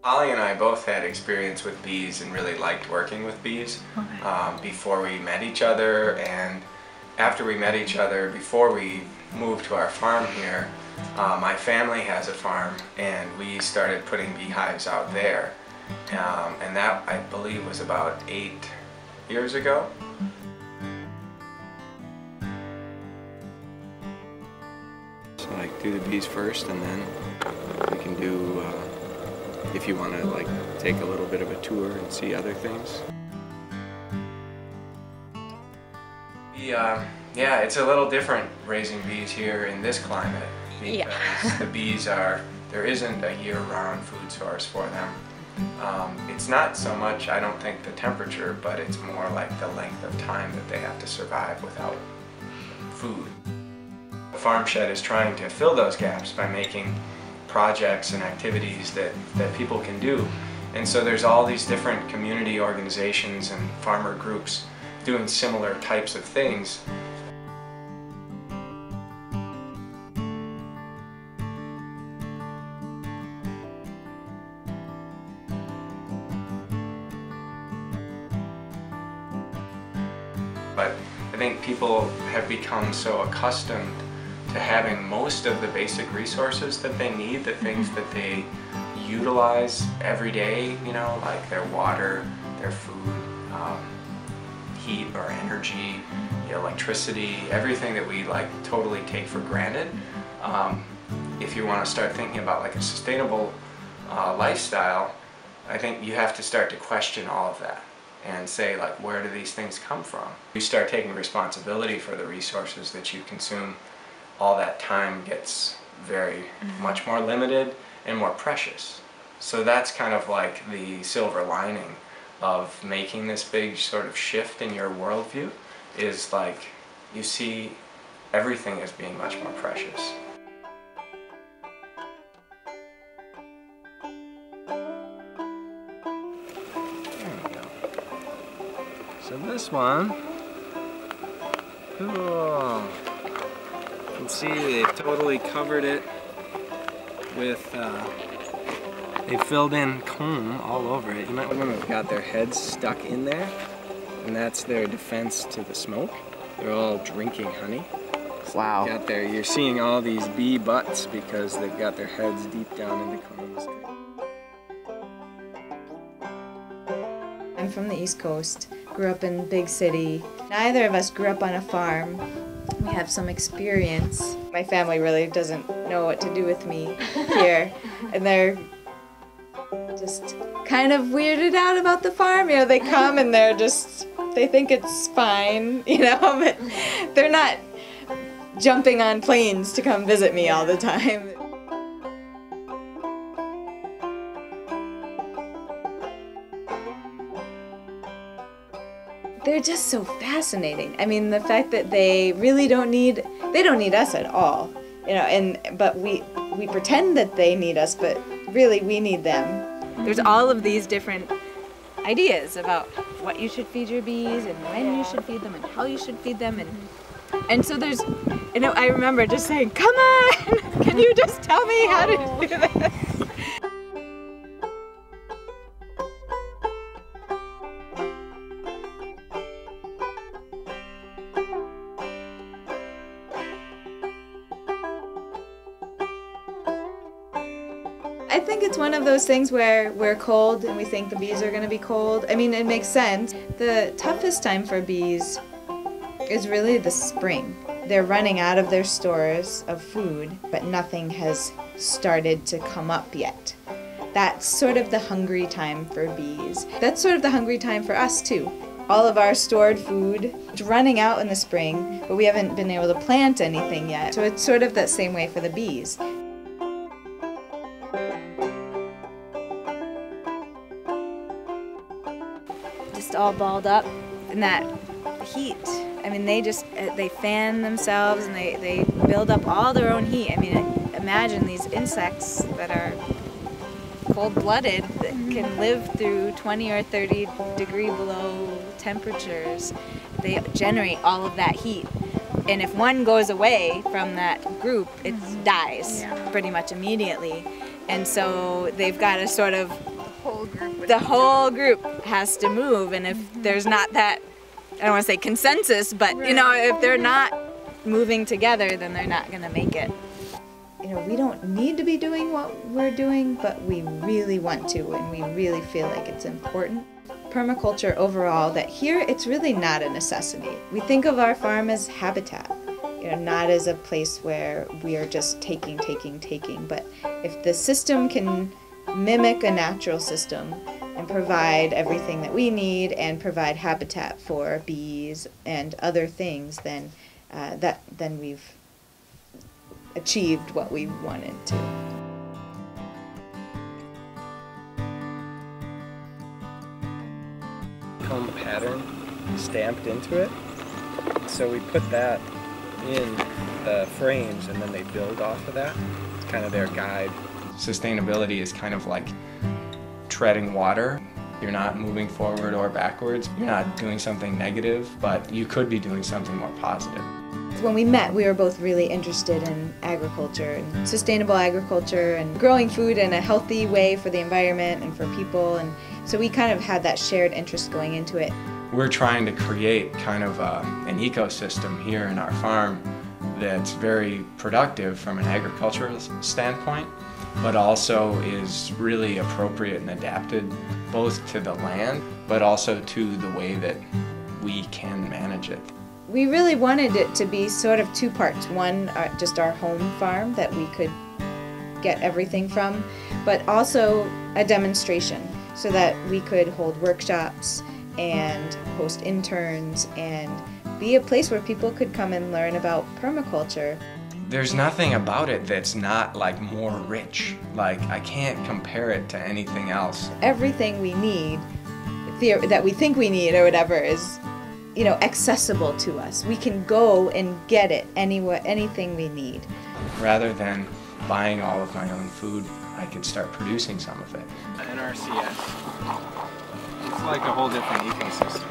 Holly and I both had experience with bees and really liked working with bees before we met each other, and after we met each other, before we moved to our farm here, my family has a farm and we started putting beehives out there, and that I believe was about 8 years ago. So like do the bees first, and then we can do if you want to like take a little bit of a tour and see other things. Yeah, it's a little different raising bees here in this climate because the bees there isn't a year-round food source for them. It's not so much, I don't think, the temperature, but it's more like the length of time that they have to survive without food. The farm shed is trying to fill those gaps by making projects and activities that people can do. And so there's all these different community organizations and farmer groups doing similar types of things. But I think people have become so accustomed to having most of the basic resources that they need, the things that they utilize every day, you know, like their water, their food, heat or energy, electricity, everything that we like totally take for granted. If you want to start thinking about like a sustainable lifestyle, I think you have to start to question all of that and say, like, where do these things come from? You start taking responsibility for the resources that you consume, all that time gets very much more limited and more precious. So that's kind of like the silver lining of making this big sort of shift in your worldview, is like you see everything as being much more precious. There we go. So this one, cool. You can see they've totally covered it with they filled in comb all over it. You might want to have got their heads stuck in there, and that's their defense to the smoke. They're all drinking honey. Wow. Got there, you're seeing all these bee butts because they've got their heads deep down in the combs. I'm from the East Coast, grew up in a big city. Neither of us grew up on a farm. We have some experience. My family really doesn't know what to do with me here, and they're just kind of weirded out about the farm. You know, they come and they think it's fine, you know, but they're not jumping on planes to come visit me all the time. They're just so fascinating. I mean, the fact that they really don't need us at all, you know, but we pretend that they need us, but really we need them. There's all of these different ideas about what you should feed your bees and when you should feed them and how you should feed them, and so there's, you know, I remember just saying, "Come on, can you just tell me how to do this?" I think it's one of those things where we're cold and we think the bees are going to be cold. I mean, it makes sense. The toughest time for bees is really the spring. They're running out of their stores of food, but nothing has started to come up yet. That's sort of the hungry time for bees. That's sort of the hungry time for us too. All of our stored food is running out in the spring, but we haven't been able to plant anything yet. So it's sort of that same way for the bees. Just all balled up in that heat. I mean, they fan themselves and they build up all their own heat. I mean, imagine these insects that are cold-blooded that can live through 20 or 30 degree below temperatures. They generate all of that heat. And if one goes away from that group, it dies pretty much immediately. And so they've got to sort of whole group. The whole group has to move, and if there's not that, I don't want to say consensus, but you know, if they're not moving together, then they're not going to make it. You know, we don't need to be doing what we're doing, but we really want to, and we really feel like it's important. Permaculture overall, that here it's really not a necessity. We think of our farm as habitat, you know, not as a place where we are just taking, but if the system can mimic a natural system and provide everything that we need and provide habitat for bees and other things, then then we've achieved what we wanted to. Comb pattern stamped into it, so we put that in the frames and then they build off of that. It's kind of their guide. Sustainability is kind of like treading water. You're not moving forward or backwards. You're not doing something negative, but you could be doing something more positive. When we met, we were both really interested in agriculture and sustainable agriculture and growing food in a healthy way for the environment and for people, and so we kind of had that shared interest going into it. We're trying to create kind of an ecosystem here in our farm that's very productive from an agricultural standpoint, but also is really appropriate and adapted both to the land, but also to the way that we can manage it. We really wanted it to be sort of two parts. One, just our home farm that we could get everything from, but also a demonstration so that we could hold workshops and host interns and be a place where people could come and learn about permaculture. There's nothing about it that's not like more rich. Like, I can't compare it to anything else. Everything we need, that we think we need or whatever, is, you know, accessible to us. We can go and get it anywhere, anything we need. Rather than buying all of my own food, I could start producing some of it. NRCS. It's like a whole different ecosystem.